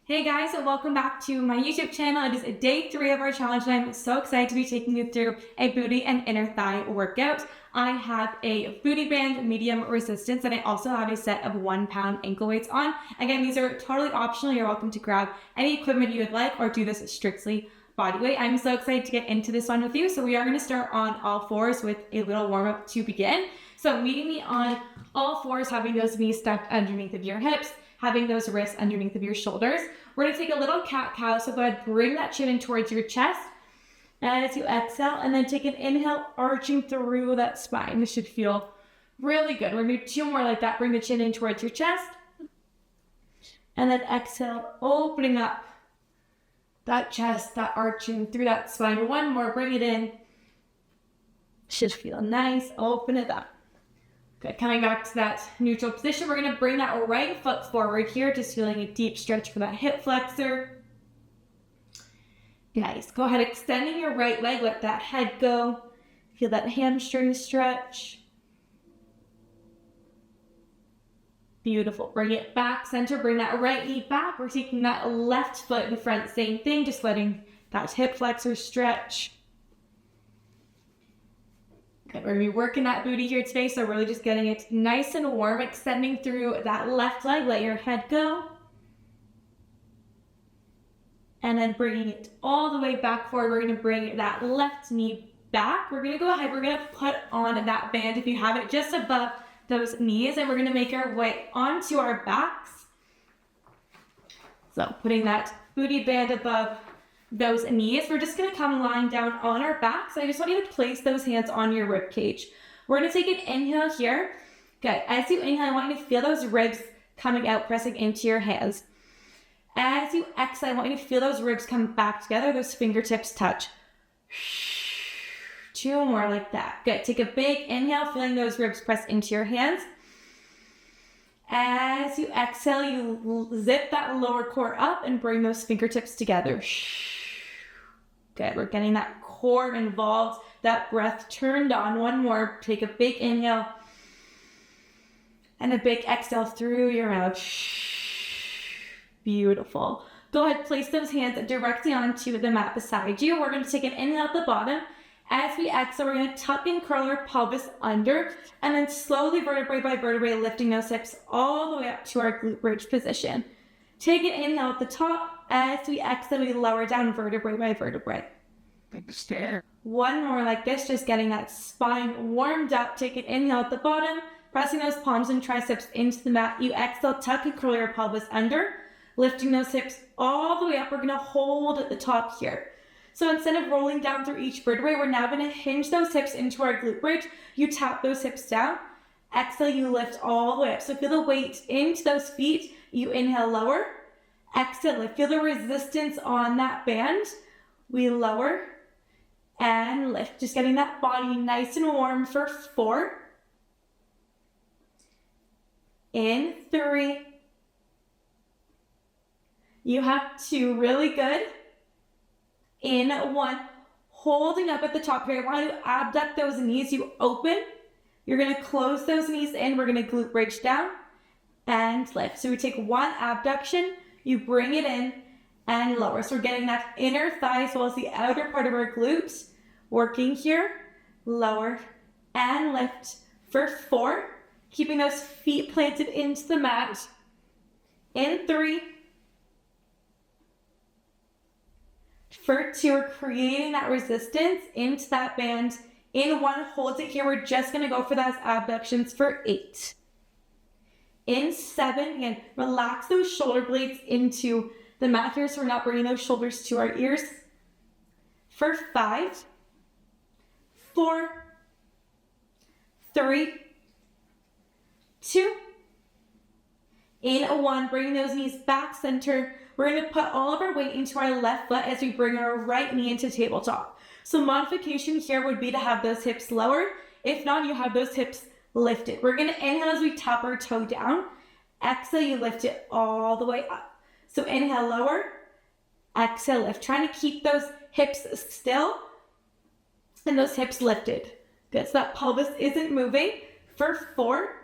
Hey guys, and welcome back to my YouTube channel. It is day 3 of our challenge and I'm so excited to be taking you through a booty and inner thigh workout. I have a booty band, medium resistance, and I also have a set of 1 pound ankle weights on. Again, these are totally optional. You're welcome to grab any equipment you would like or do this strictly body weight. I'm so excited to get into this one with you. So we are going to start on all fours with a little warm up to begin. So meeting me on all fours, having those knees stuck underneath of your hips, having those wrists underneath of your shoulders. We're going to take a little cat-cow, so go ahead, bring that chin in towards your chest as you exhale, and then take an inhale, arching through that spine. This should feel really good. We're going to do 2 more like that. Bring the chin in towards your chest, and then exhale, opening up that chest, that arching through that spine. 1 more, bring it in. Should feel nice, open it up. Good, coming back to that neutral position, we're going to bring that right foot forward here, just feeling a deep stretch for that hip flexor. Nice. Go ahead, extending your right leg, let that head go. Feel that hamstring stretch. Beautiful. Bring it back, center, bring that right knee back. We're taking that left foot in front, same thing, just letting that hip flexor stretch. We're going to be working that booty here today, so really just getting it nice and warm, extending through that left leg, let your head go. And then bringing it all the way back forward, we're going to bring that left knee back. We're going to go ahead, we're going to put on that band, if you have it, just above those knees, and we're going to make our way onto our backs. So putting that booty band above those knees, we're just going to come lying down on our backs. I just want you to place those hands on your rib cage. We're going to take an inhale here. Good. As you inhale, I want you to feel those ribs coming out, pressing into your hands. As you exhale, I want you to feel those ribs come back together, those fingertips touch. 2 more like that. Good. Take a big inhale, feeling those ribs press into your hands. As you exhale, you zip that lower core up and bring those fingertips together. Good. We're getting that core involved, that breath turned on. 1 more. Take a big inhale and a big exhale through your mouth. Beautiful. Go ahead, place those hands directly onto the mat beside you. We're going to take an inhale at the bottom. As we exhale, we're going to tuck and curl our pelvis under, and then slowly, vertebrae by vertebrae, lifting those hips all the way up to our glute bridge position. Take an inhale at the top. As we exhale, we lower down vertebrae by vertebrae. Take a stare. 1 more like this, just getting that spine warmed up. Take an inhale at the bottom, pressing those palms and triceps into the mat. You exhale, tuck and curl your pelvis under, lifting those hips all the way up. We're going to hold at the top here. So instead of rolling down through each vertebrae, we're now going to hinge those hips into our glute bridge. You tap those hips down. Exhale, you lift all the way up. So feel the weight into those feet. You inhale, lower. Exhale, lift. Feel the resistance on that band. We lower and lift. Just getting that body nice and warm for 4. In 3. You have 2. Really good. In 1. Holding up at the top here. I want you to abduct those knees. You open. You're going to close those knees in. We're going to glute bridge down and lift. So we take 1 abduction. You bring it in and lower. So we're getting that inner thigh as well as the outer part of our glutes. Working here. Lower and lift for 4. Keeping those feet planted into the mat. In 3. For 2, we're creating that resistance into that band. In 1, hold it here. We're just going to go for those abductions for 8. In 7, again, relax those shoulder blades into the mat here so we're not bringing those shoulders to our ears. For 5, 4, 3, 2. In 1, bring those knees back center. We're going to put all of our weight into our left foot as we bring our right knee into tabletop. So modification here would be to have those hips lower. If not, you have those hips lifted. We're going to inhale as we tap our toe down. Exhale, you lift it all the way up. So inhale, lower. Exhale, lift. Trying to keep those hips still and those hips lifted. Good. So that pelvis isn't moving. For 4.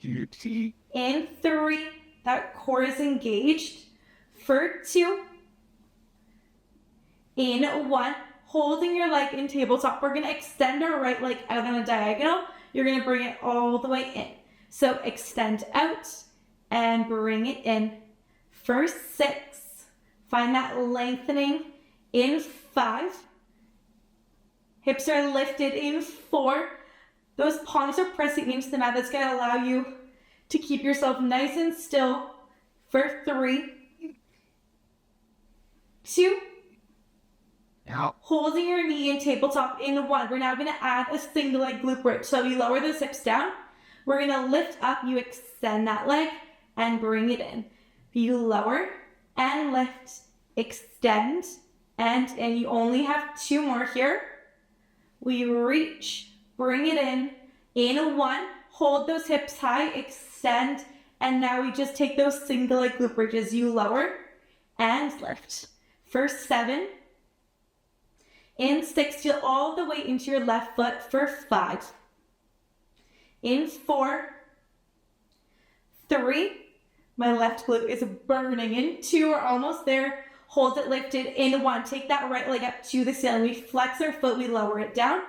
Do you see? And 3. That core is engaged. for 2, in 1, holding your leg in tabletop. We're going to extend our right leg out on a diagonal. You're going to bring it all the way in. So extend out and bring it in for 6. Find that lengthening in 5. Hips are lifted in 4. Those palms are pressing into the mat. That's going to allow you to keep yourself nice and still for 3, 2. Out. Holding your knee in tabletop in 1. We're now going to add a single leg glute bridge. So we lower those hips down. We're going to lift up. You extend that leg and bring it in. You lower and lift, extend, and you only have 2 more here. We reach, bring it in 1, hold those hips high, extend, and now we just take those single leg glute bridges. You lower and lift. For 7, in 6, feel all the way into your left foot for 5. In 4, 3, my left glute is burning. In 2, we're almost there. Hold it lifted. In 1, take that right leg up to the ceiling. We flex our foot, we lower it down.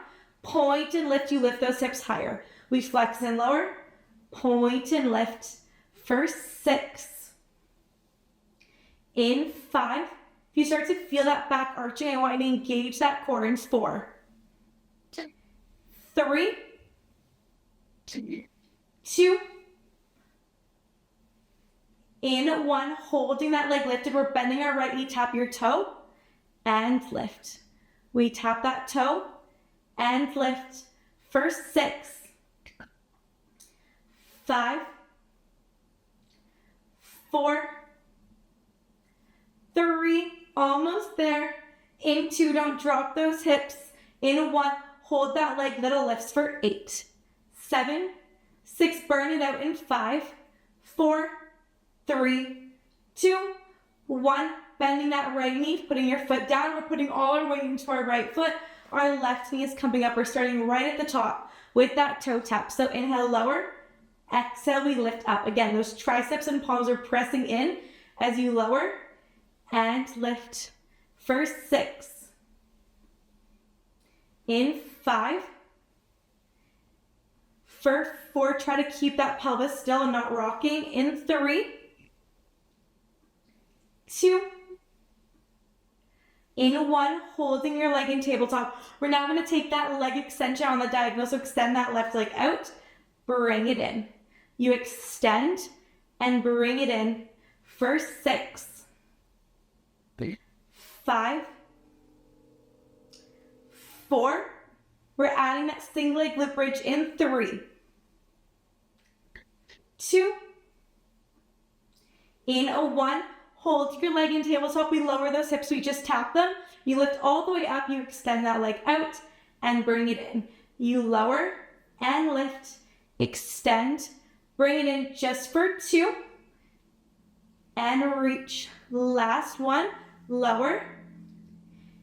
Point and lift, you lift those hips higher. We flex and lower, point and lift for 6. In 5, if you start to feel that back arching, I want you to engage that core in 4. 3, 2, in 1, holding that leg lifted. We're bending our right knee, tap your toe, and lift. We tap that toe and lift for 6, 5, 4, 3, almost there. In 2, don't drop those hips. In 1, hold that leg, little lifts for 8, 7, 6, burn it out in 5, 4, 3, 2, 1. Bending that right knee, putting your foot down. We're putting all our weight into our right foot. Our left knee is coming up. We're starting right at the top with that toe tap. So inhale, lower. Exhale, we lift up. Again, those triceps and palms are pressing in as you lower and lift for 6. In 5. For 4, try to keep that pelvis still and not rocking. In 3, 2, in 1, holding your leg in tabletop. We're now going to take that leg extension on the diagonal. So extend that left leg out, bring it in. You extend and bring it in for 6, 5, 4. We're adding that single leg glute bridge in 3, 2, in 1. Hold your leg in tabletop. We lower those hips. We just tap them. You lift all the way up. You extend that leg out and bring it in. You lower and lift, extend, bring it in just for 2, and reach. Last one, lower,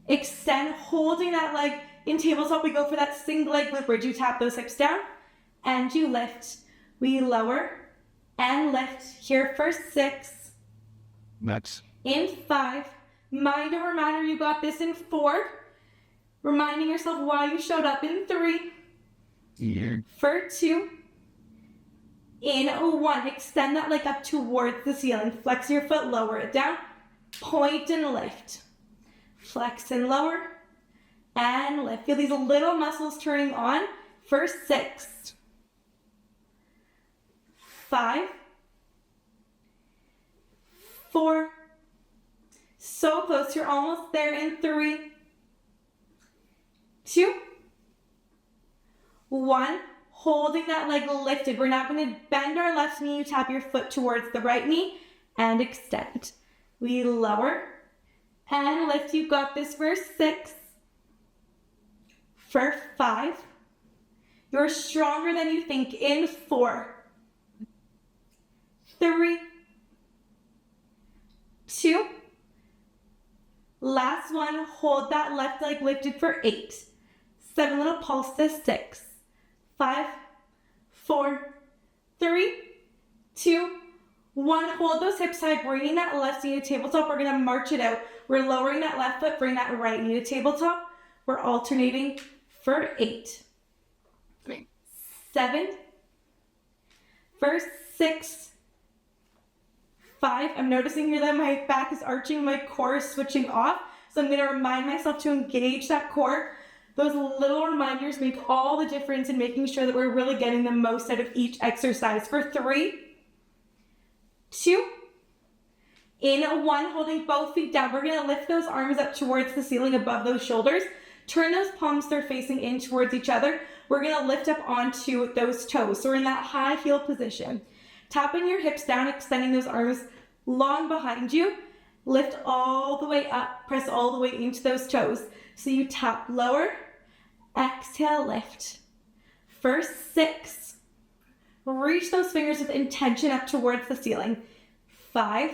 extend, holding that leg in tabletop. We go for that single leg glute bridge. You tap those hips down and you lift. We lower and lift here for 6. That's In 5, mind over matter, you got this. In 4, reminding yourself why you showed up. In 3, for 2, in 1, extend that leg up towards the ceiling. Flex your foot, lower it down, point and lift. Flex and lower, and lift. Feel these little muscles turning on for 6, 5, 4, so close, you're almost there. In 3, 2, 1, holding that leg lifted. We're now going to bend our left knee. You tap your foot towards the right knee and extend. We lower and lift. You got this for 6, for 5. You're stronger than you think. In 4, 3, 2, last one, hold that left leg lifted for 8, 7, little pulse to 6, 5, 4, 3, 2, 1, hold those hips high, bringing that left knee to tabletop. We're gonna march it out. We're lowering that left foot, bring that right knee to tabletop. We're alternating for 8, 7, for 6, 5. I'm noticing here that my back is arching, my core is switching off. So I'm going to remind myself to engage that core. Those little reminders make all the difference in making sure that we're really getting the most out of each exercise. For 3, 2, in 1, holding both feet down. We're going to lift those arms up towards the ceiling above those shoulders. Turn those palms so they're facing in towards each other. We're going to lift up onto those toes. So we're in that high heel position. Tapping your hips down, extending those arms long behind you. Lift all the way up, press all the way into those toes. So you tap lower, exhale, lift. For 6, reach those fingers with intention up towards the ceiling. 5,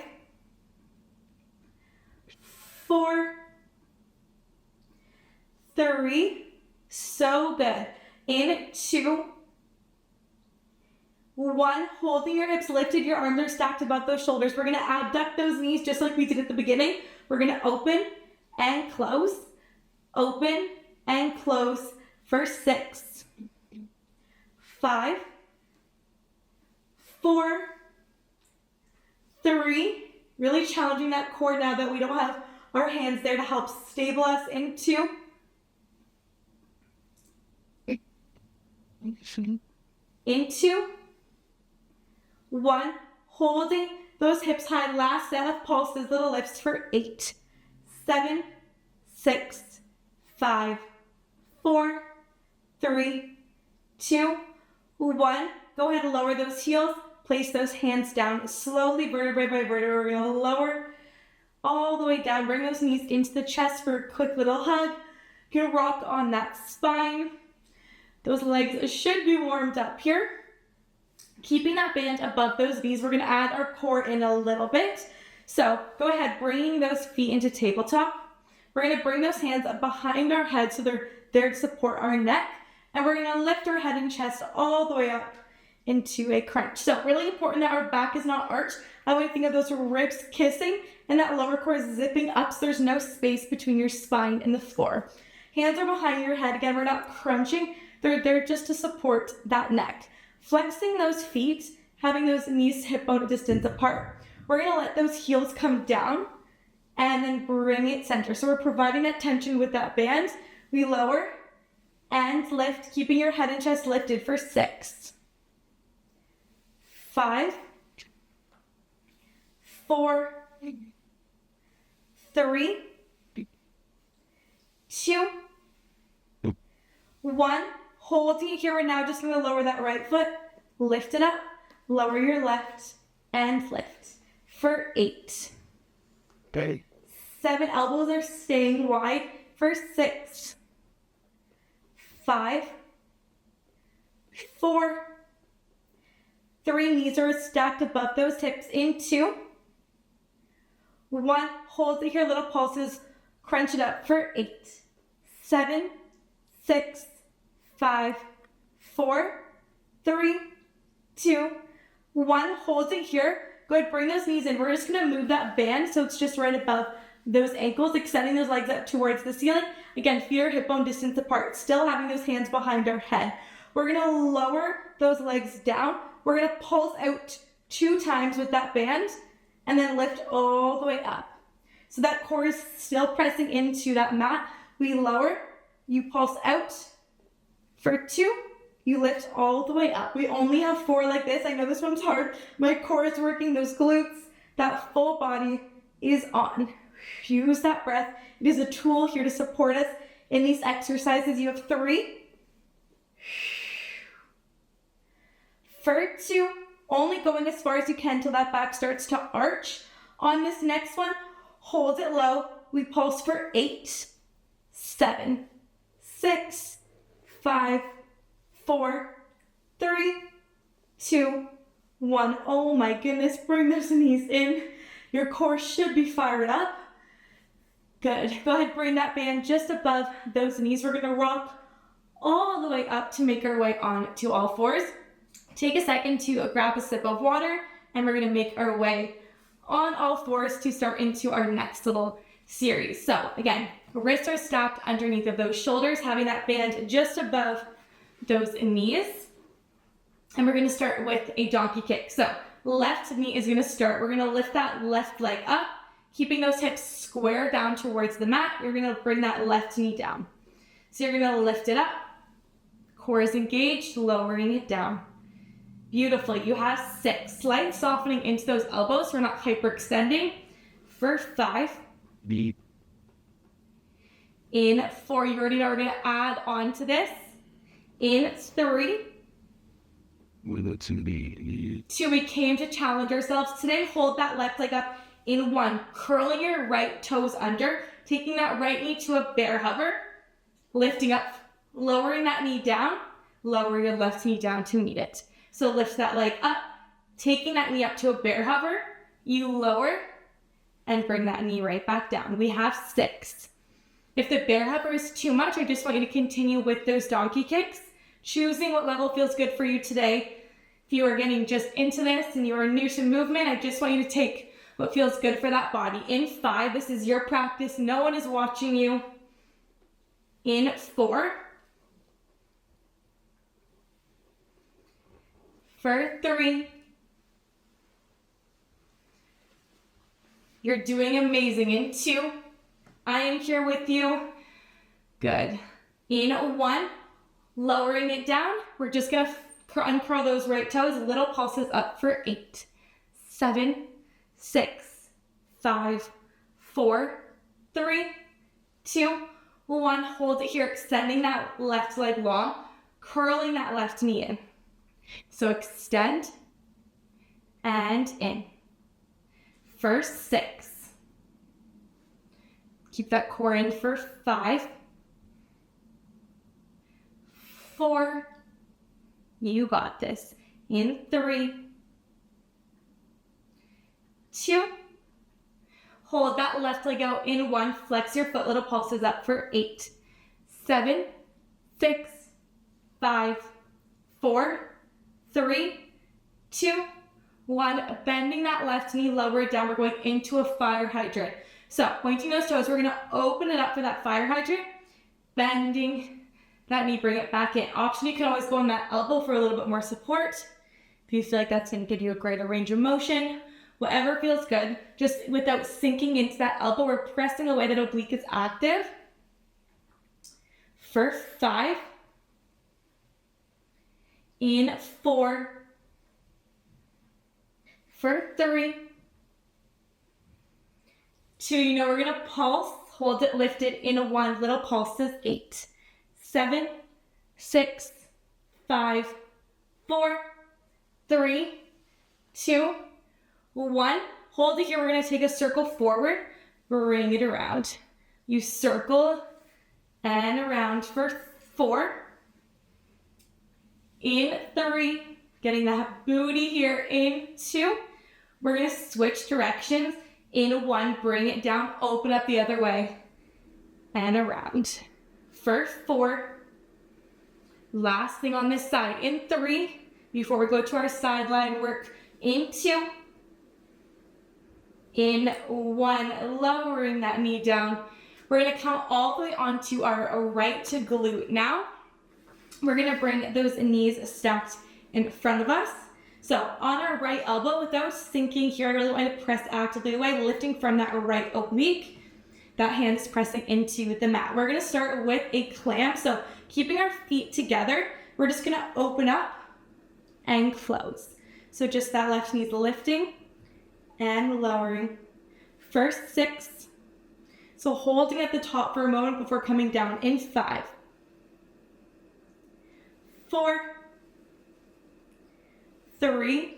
4, 3, so good. In 2, 1, holding your hips lifted, your arms are stacked above those shoulders. We're gonna abduct those knees just like we did at the beginning. We're gonna open and close, open and close for 6, 5, 4, 3, really challenging that core now that we don't have our hands there to help stable us. In 2, in 2, 1, holding those hips high, last set of pulses, little lifts for 8, 7, 6, 5, 4, 3, 2, 1. Go ahead and lower those heels, place those hands down slowly, vertebrae by vertebrae. We're gonna lower all the way down, bring those knees into the chest for a quick little hug. You're gonna rock on that spine. Those legs should be warmed up here. Keeping that band above those knees, we're gonna add our core in a little bit. So go ahead, bringing those feet into tabletop. We're gonna bring those hands up behind our head so they're there to support our neck. And we're gonna lift our head and chest all the way up into a crunch. So really important that our back is not arched. I want to think of those ribs kissing and that lower core is zipping up so there's no space between your spine and the floor. Hands are behind your head. Again, we're not crunching. They're there just to support that neck. Flexing those feet, having those knees hip bone distance apart. We're gonna let those heels come down and then bring it center. So we're providing that tension with that band. We lower and lift, keeping your head and chest lifted for 6, 5, 4, 3, 2, 1. Holding it here. We're now just going to lower that right foot, lift it up, lower your left, and lift for 8. Okay. 7, elbows are staying wide for 6, 5, 4, 3, knees are stacked above those hips. In 2, 1, hold it here, little pulses, crunch it up for 8, 7, 6, 5, 4, 3, 2, 1, hold it here. Go ahead, bring those knees in. We're just gonna move that band so it's just right above those ankles, extending those legs up towards the ceiling. Again, feet are hip bone distance apart, still having those hands behind our head. We're gonna lower those legs down. We're gonna pulse out 2 times with that band and then lift all the way up. So that core is still pressing into that mat. We lower, you pulse out for 2, you lift all the way up. We only have 4 like this. I know this one's hard. My core is working, those glutes, that full body is on. Use that breath. It is a tool here to support us in these exercises. You have 3. For 2, only going as far as you can till that back starts to arch. On this next one, hold it low. We pulse for 8, 7, 6, 5, 4, 3, 2, 1. Oh my goodness, bring those knees in. Your core should be fired up. Good. Go ahead, bring that band just above those knees. We're gonna rock all the way up to make our way on to all fours. Take a second to grab a sip of water And we're gonna make our way on all fours to start into our next little series. So again, wrists are stacked underneath of those shoulders, having that band just above those knees. And we're gonna start with a donkey kick. So left knee is gonna start. We're gonna lift that left leg up, keeping those hips square down towards the mat. You're gonna bring that left knee down. So you're gonna lift it up, core is engaged, lowering it down. Beautiful. You have 6. Slight softening into those elbows. We're not hyperextending. For 5. Deep. In 4. You're already going to add on to this. In 3. With it to be. 2. We came to challenge ourselves today. Hold that left leg up. In 1. Curling your right toes under. Taking that right knee to a bear hover. Lifting up. Lowering that knee down. Lower your left knee down to meet it. So lift that leg up, taking that knee up to a bear hover, you lower and bring that knee right back down. We have 6. If the bear hover is too much, I just want you to continue with those donkey kicks, choosing what level feels good for you today. If you are getting just into this and you are new to movement, I just want you to take what feels good for that body. In 5, this is your practice. No one is watching you. In 4. For 3. You're doing amazing. In 2. I am here with you. Good. In 1. Lowering it down. We're just going to uncurl those right toes. Little pulses up for 8. 7. 6. 5. 4. 3. 2. 1. Hold it here. Extending that left leg long. Curling that left knee in. So extend and in. For 6. Keep that core in for 5. 4. You got this. In 3. 2. Hold that left leg out in 1. Flex your foot. Little pulses up for 8. 7. 6. 5. 4. 3, 2, 1. Bending that left knee, lower it down. We're going into a fire hydrant. So pointing those toes, we're going to open it up for that fire hydrant. Bending that knee, bring it back in. Option, you can always go on that elbow for a little bit more support. If you feel like that's going to give you a greater range of motion, whatever feels good. Just without sinking into that elbow, we're pressing away that oblique is active. For 5. In 4. For 3. 2. You know we're going to pulse. Hold it lifted in 1. Little pulses. 8. 7. 6. 5. 4. 3. 2. 1. Hold it here. We're going to take a circle forward. Bring it around. You circle and around for 4. In 3, getting that booty here. In 2, we're going to switch directions. In 1, bring it down, open up the other way, and around. For 4, last thing on this side. In 3, before we go to our sideline work. In 2, in 1, lowering that knee down. We're going to count all the way onto our right to glute now. We're going to bring those knees stacked in front of us. So on our right elbow, without sinking here, I really want to press actively away, lifting from that right oblique. That hand is pressing into the mat. We're going to start with a clamp. So keeping our feet together, we're just going to open up and close. So just that left knee is lifting and lowering. First 6. So holding at the top for a moment before coming down in 5. 4, 3,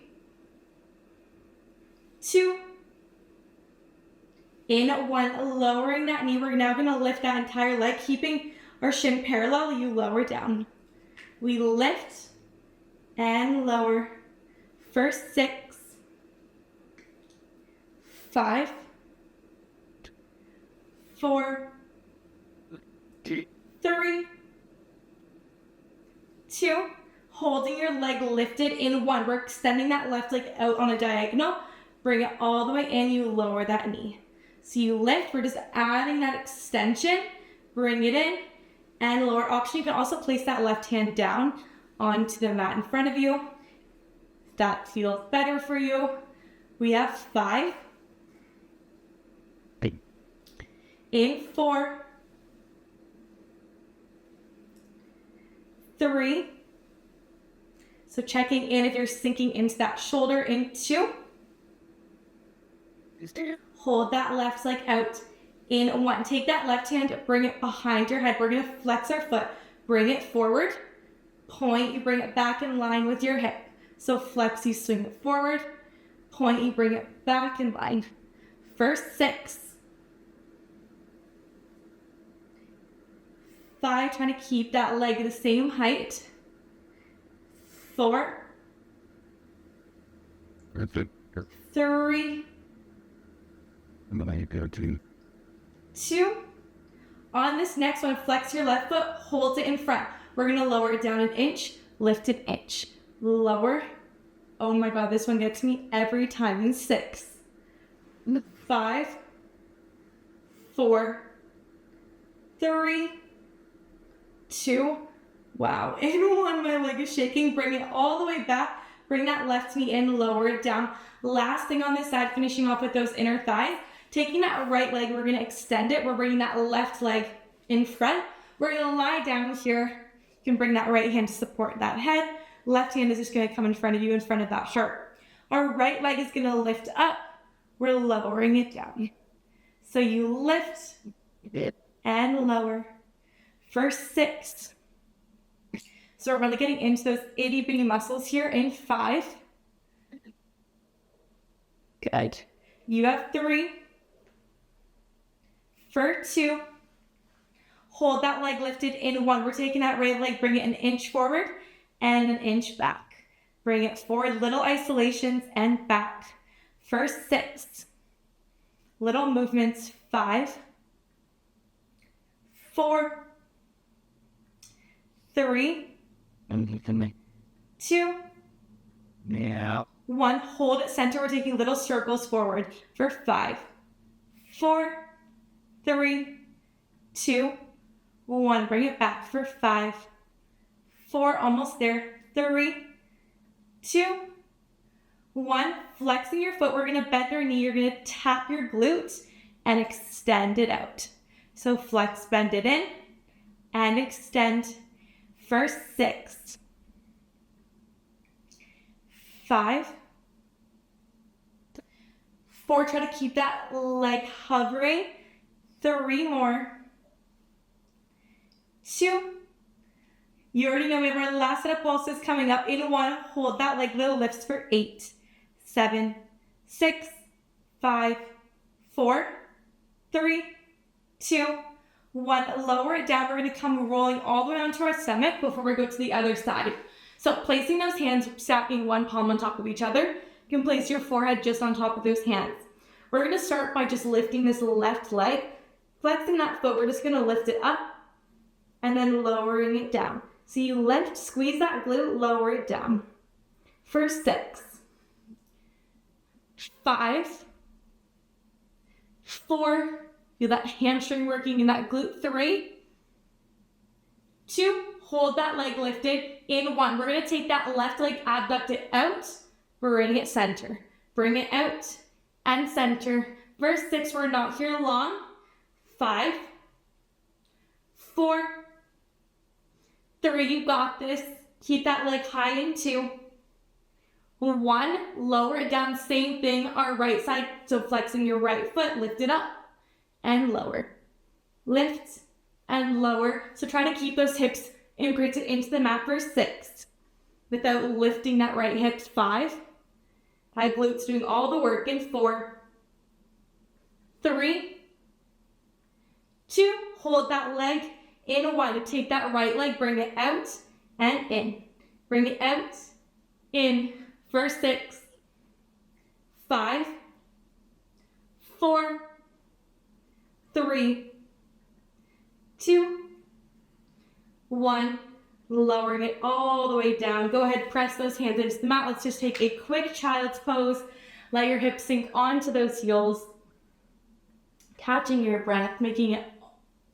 2, in 1, lowering that knee. We're now going to lift that entire leg, keeping our shin parallel. You lower down. We lift and lower. First 6, 5, 4, 3, 2. holding your leg lifted in 1. We're extending that left leg out on a diagonal. Bring it all the way in, you lower that knee. So you lift, we're just adding that extension, bring it in, and lower option. You can also place that left hand down onto the mat in front of you. If that feels better for you. We have 5. In 4. 3. So checking in if you're sinking into that shoulder in 2. Hold that left leg out in 1. Take that left hand, bring it behind your head. We're going to flex our foot. Bring it forward. Point, you bring it back in line with your hip. So flex, you swing it forward. Point, you bring it back in line. First 6. 5, trying to keep that leg the same height. 4. 3. 2. On this next one, flex your left foot, hold it in front. We're going to lower it down 1 inch, lift 1 inch. Lower. Oh my God, this one gets me every time. In 6. 5. 4. 3. 2. Wow. In 1, my leg is shaking. Bring it all the way back. Bring that left knee in, lower it down. Last thing on this side, finishing off with those inner thighs. Taking that right leg, we're going to extend it. We're bringing that left leg in front. We're going to lie down here. You can bring that right hand to support that head. Left hand is just going to come in front of you, in front of that heart. Our right leg is going to lift up. We're lowering it down. So you lift and lower. First 6. So we're really getting into those itty bitty muscles here in 5. Good. You have 3. For 2. Hold that leg lifted in 1. We're taking that right leg, bring it 1 inch forward and 1 inch back. Bring it forward, little isolations and back. First 6. Little movements. 5. 4. 3. 2. 1. Hold it center. We're taking little circles forward for 5. 4. 3. 2. 1. Bring it back for 5. 4. Almost there. 3. 2. 1. Flexing your foot. We're going to bend our knee. You're going to tap your glutes and extend it out. So flex, bend it in and extend. First 6. 5. 4. Try to keep that leg hovering. 3 more. 2. You already know we have our last set of pulses coming up. In 1, hold that leg, little lifts for 8, 7, 6, 5, 4, 3, 2, 1. Lower it down. We're going to come rolling all the way onto our stomach before we go to the other side. So placing those hands, stacking one palm on top of each other, you can place your forehead just on top of those hands. We're going to start by just lifting this left leg, flexing that foot. We're just going to lift it up and then lowering it down. So you lift, squeeze that glute, lower it down. For 6, 5, 4, feel that hamstring working in that glute. 3, 2, hold that leg lifted. In 1, we're going to take that left leg, abduct it out, bring it center. Bring it out and center. Verse 6, we're not here long. 5, 4, 3, you got this. Keep that leg high in 2. 1, lower it down, same thing, our right side. So flexing your right foot, lift it up and lower. Lift and lower. So try to keep those hips imprinted into the mat for 6 without lifting that right hip. 5, high glutes doing all the work in 4, 3, 2, hold that leg in 1. Take that right leg, bring it out and in. Bring it out, in. For 6, 5, 4, 3, 2, 1. lowering it all the way down. Go ahead, press those hands into the mat. Let's just take a quick child's pose. Let your hips sink onto those heels. Catching your breath, making it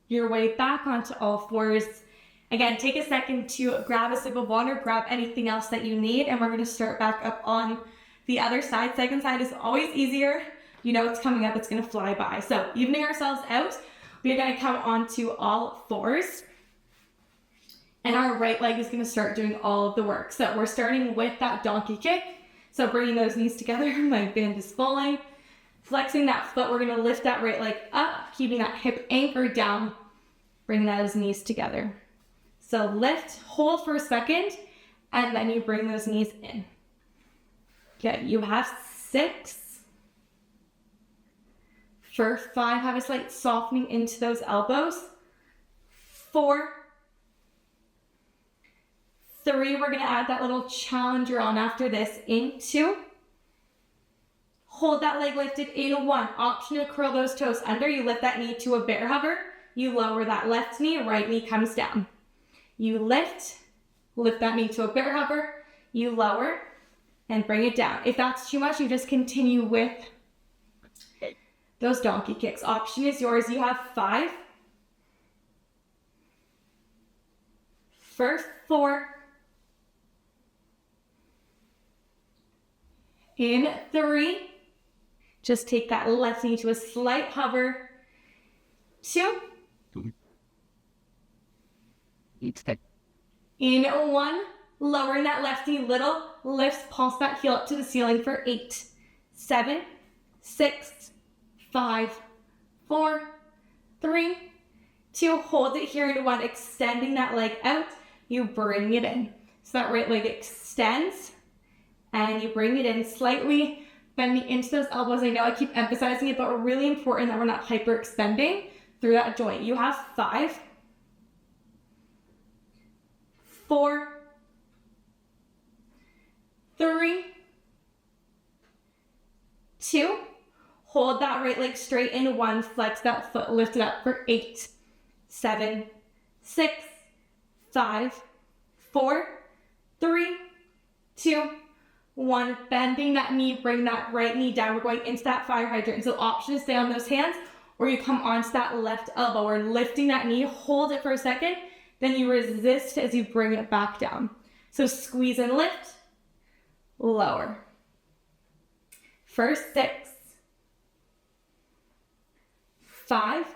your way back onto all fours. Again, take a second to grab a sip of water, grab anything else that you need, and we're going to start back up on the other side. Second side is always easier. You know it's coming up, it's going to fly by. So evening ourselves out, we're going to come onto all fours. And our right leg is going to start doing all of the work. So we're starting with that donkey kick. So bringing those knees together, my band is falling. Flexing that foot, we're going to lift that right leg up, keeping that hip anchored down. Bring those knees together. So lift, hold for a second, and then you bring those knees in. Good, you have 6. For 5, have a slight softening into those elbows. 4, 3, we're gonna add that little challenger on after this in 2. Hold that leg lifted in 1. Option to curl those toes under. You lift that knee to a bear hugger. You lower that left knee, right knee comes down. You lift that knee to a bear hugger. You lower and bring it down. If that's too much, you just continue with those donkey kicks. Option is yours. You have 5. For 4. In 3. Just take that left knee to a slight hover. 2. In 1. Lowering that left knee, little lifts, pulse that heel up to the ceiling for 8, 7, 6, 5, 4, 3, 2. Hold it here in 1, extending that leg out. You bring it in. So that right leg extends and you bring it in slightly, bending into those elbows. I know I keep emphasizing it, but really important that we're not hyperextending through that joint. You have 5, 4, 3, 2. Hold that right leg straight in 1. Flex that foot, lift it up for 8, 7, 6, 5, 4, 3, 2, 1. Bending that knee, bring that right knee down. We're going into that fire hydrant. So option is stay on those hands, or you come onto that left elbow. We're lifting that knee, hold it for a second, then you resist as you bring it back down. So squeeze and lift, lower. For 6, 5,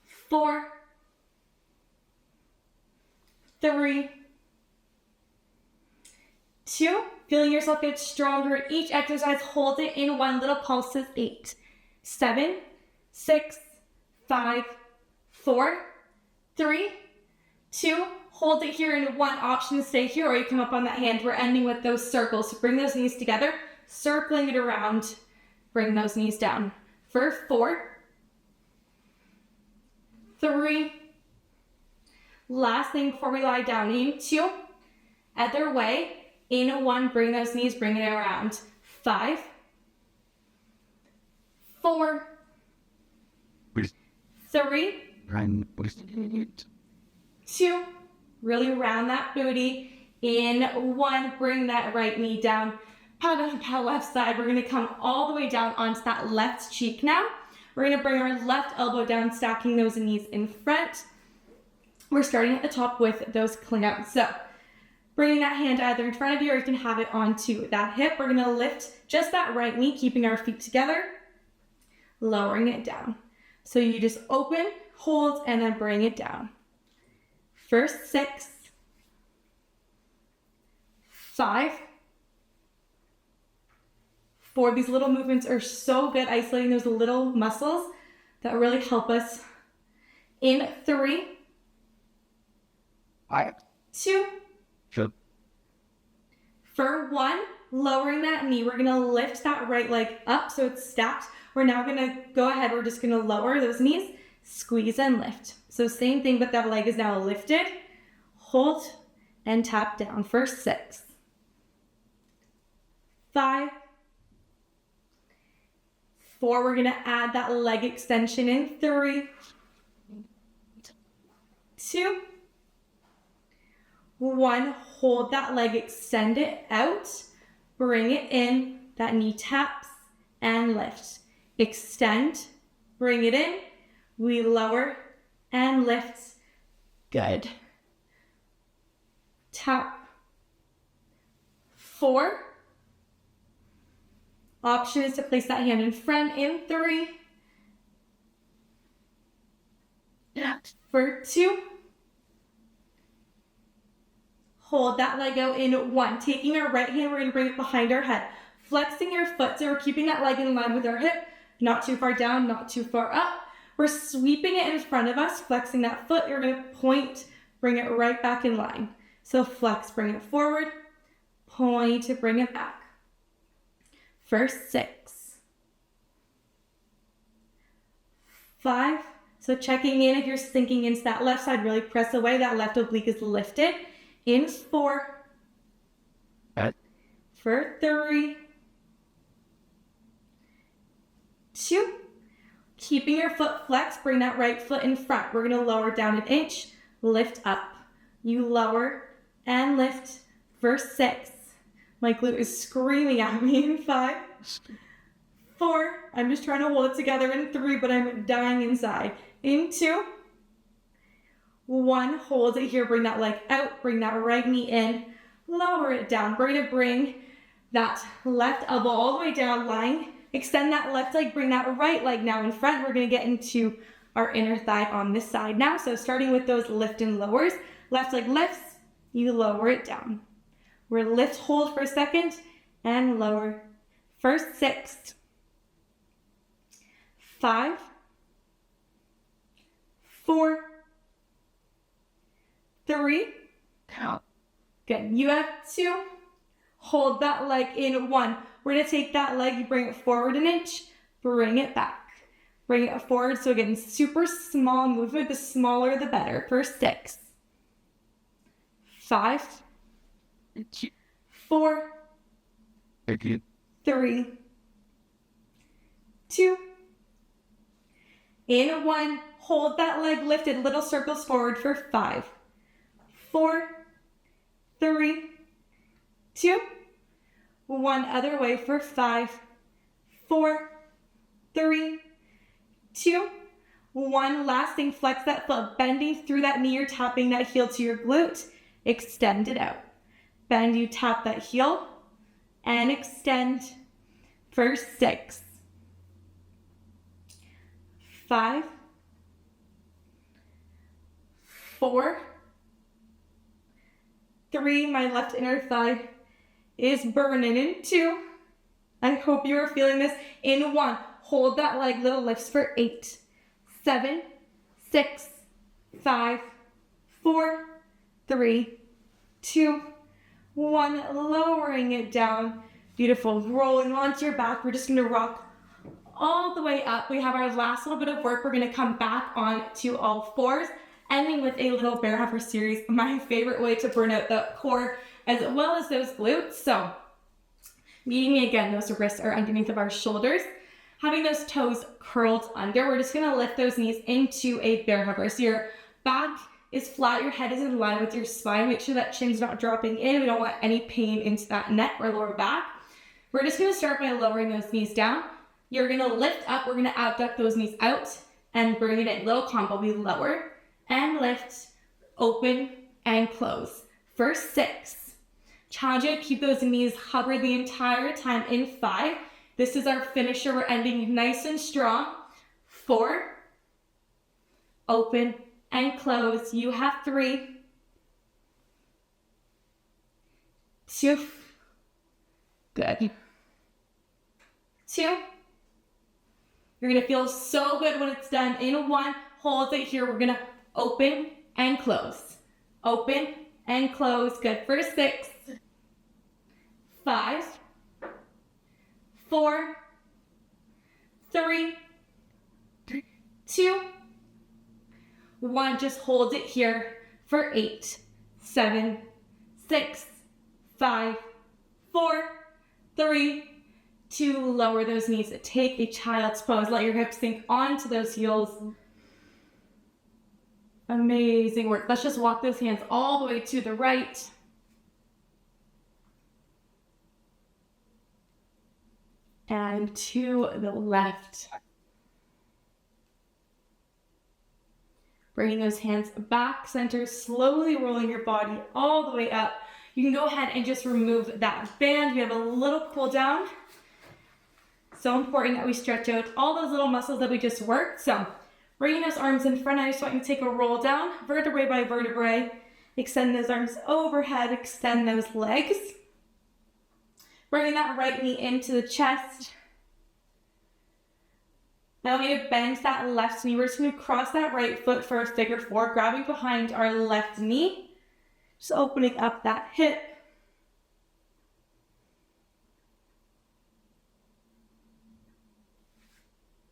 4, 3, 2. Feeling yourself get stronger in each exercise. Hold it in 1. Little pulses. 8, 7, 6, 5, 4, 3, 2. Hold it here in 1. Option to stay here, or you come up on that hand. We're ending with those circles. So bring those knees together, circling it around. Bring those knees down. For 4, 3. Last thing before we lie down. In 2. Other way. In 1. Bring those knees, bring it around. 5, 4, 3, 2. Really round that booty. In 1. Bring that right knee down. Pat left side. We're going to come all the way down onto that left cheek now. We're going to bring our left elbow down, stacking those knees in front. We're starting at the top with those clean ups. So bringing that hand either in front of you, or you can have it onto that hip. We're going to lift just that right knee, keeping our feet together, lowering it down. So you just open, hold, and then bring it down. First 6, 5, 4. These little movements are so good, isolating those little muscles that really help us. In 3, 2. For 1, lowering that knee, we're gonna lift that right leg up so it's stacked. We're now gonna go ahead, we're just gonna lower those knees, squeeze and lift. So same thing, but that leg is now lifted. Hold and tap down for 6, 5, 4. We're gonna add that leg extension in 3, 2, 1, hold that leg, extend it out, bring it in, that knee taps, and lift. Extend, bring it in, we lower, and lift. Good. Tap. 4. Option is to place that hand in front in 3. For 2. Hold that leg out in 1. Taking our right hand, we're going to bring it behind our head. Flexing our foot, so we're keeping that leg in line with our hip. Not too far down, not too far up. We're sweeping it in front of us, flexing that foot. You're going to point, bring it right back in line. So flex, bring it forward, point to bring it back. For 6. 5. So checking in, if you're sinking into that left side, really press away. That left oblique is lifted. In 4. For 3. 2. Keeping your foot flexed, bring that right foot in front. We're going to lower down an inch, lift up. You lower and lift for 6. My glute is screaming at me in 5. 4. I'm just trying to hold it together in 3, but I'm dying inside. In 2. 1. Hold it here. Bring that leg out. Bring that right knee in. Lower it down. We're going to bring that left elbow all the way down, lying. Extend that left leg. Bring that right leg now in front. We're going to get into our inner thigh on this side now. So starting with those lift and lowers. Left leg lifts. You lower it down. We're lift, hold for a second, and lower. For 6. 5. 4. 3. Good. You have 2. Hold that leg in 1. We're going to take that leg, you bring it forward an inch, bring it back. Bring it forward. So again, super small movement. The smaller, the better. For 6. 5. 4. 3. 2. In 1. Hold that leg lifted. Little circles forward for 5. 4. 3. 2. 1 other way for 5. 4. 3. 2. 1 last thing. Flex that foot. Bending through that knee. You're tapping that heel to your glute. Extend it out. Bend, you tap that heel and extend for 6. 5. 4. 3. My left inner thigh is burning. In 2. I hope you are feeling this. In 1. Hold that leg, little lifts for 8. 7. 6. 5. 4. 3. 2. 1. Lowering it down. Beautiful. Rolling onto your back. We're just going to rock all the way up. We have our last little bit of work. We're going to come back on to all 4s, ending with a little bear hugger series. My favorite way to burn out the core as well as those glutes. So meeting me again, those wrists are underneath of our shoulders. Having those toes curled under, we're just going to lift those knees into a bear hugger. So your back is flat, your head is in line with your spine. Make sure that chin's not dropping in. We don't want any pain into that neck or lower back. We're just going to start by lowering those knees down. You're going to lift up. We're going to abduct those knees out and bring it in. Little combo. We lower and lift, open and close. For 6. Challenge you to keep those knees hovered the entire time. In 5. This is our finisher. We're ending nice and strong. 4. Open and close. You have 3. 2. Good. 2. You're going to feel so good when it's done. In 1, hold it here. We're going to open and close. Open and close. Good. For 6. 5. 4. 3. 2. 1. Just hold it here for 8. 7. 6. 5. 4. 3. 2. Lower those knees. Take a child's pose. Let your hips sink onto those heels. Amazing work. Let's just walk those hands all the way to the right. And to the left. Bringing those hands back center, slowly rolling your body all the way up. You can go ahead and just remove that band. We have a little cool down. So important that we stretch out all those little muscles that we just worked. So bringing those arms in front, I just want you to take a roll down, vertebrae by vertebrae. Extend those arms overhead, extend those legs. Bringing that right knee into the chest. Now we need to bend that left knee. We're just going to cross that right foot for a figure four, grabbing behind our left knee. Just opening up that hip.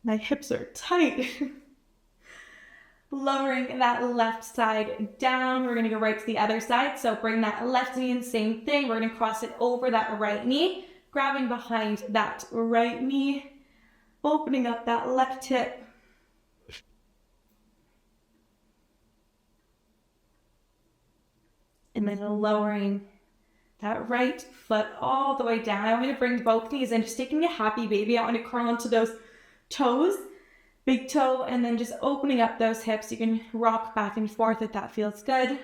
My hips are tight. Lowering that left side down. We're going to go right to the other side. So bring that left knee in, same thing. We're going to cross it over that right knee, grabbing behind that right knee, opening up that left hip. And then lowering that right foot all the way down. I want you to bring both knees in, just taking a happy baby. I want to curl into those toes, big toe, and then just opening up those hips. You can rock back and forth if that feels good.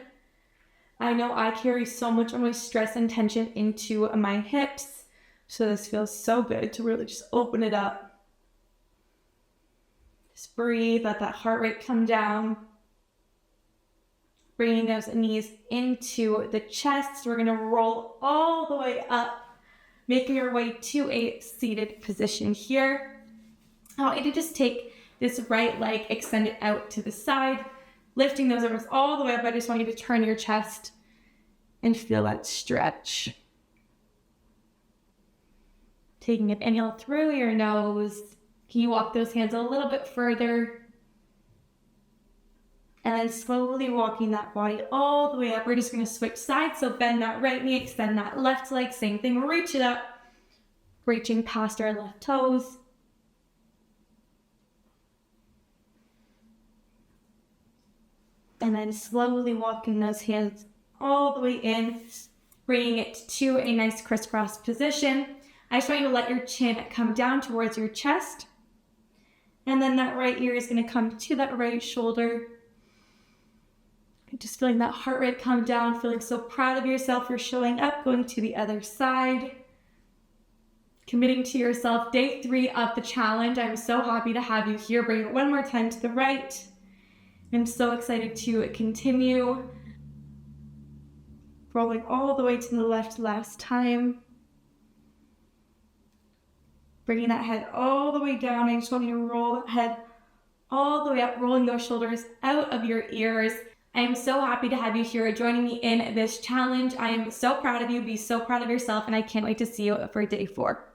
I know I carry so much of my stress and tension into my hips, so this feels so good to really just open it up. Just breathe, let that heart rate come down. Bringing those knees into the chest. We're going to roll all the way up, making our way to a seated position here. I want you to just take this right leg, extend it out to the side, lifting those arms all the way up. I just want you to turn your chest and feel that stretch. Taking an inhale through your nose. Can you walk those hands a little bit further? And then slowly walking that body all the way up. We're just going to switch sides. So bend that right knee, extend that left leg. Same thing, reach it up. Reaching past our left toes. And then slowly walking those hands all the way in, bringing it to a nice crisscross position. I just want you to let your chin come down towards your chest. And then that right ear is going to come to that right shoulder. Just feeling that heart rate come down, feeling so proud of yourself for showing up, going to the other side. Committing to yourself, day 3 of the challenge. I'm so happy to have you here. Bring it one more time to the right. I'm so excited to continue. Rolling all the way to the left last time. Bringing that head all the way down. I just want you to roll that head all the way up, rolling those shoulders out of your ears. I am so happy to have you here joining me in this challenge. I am so proud of you. Be so proud of yourself, and I can't wait to see you for day 4.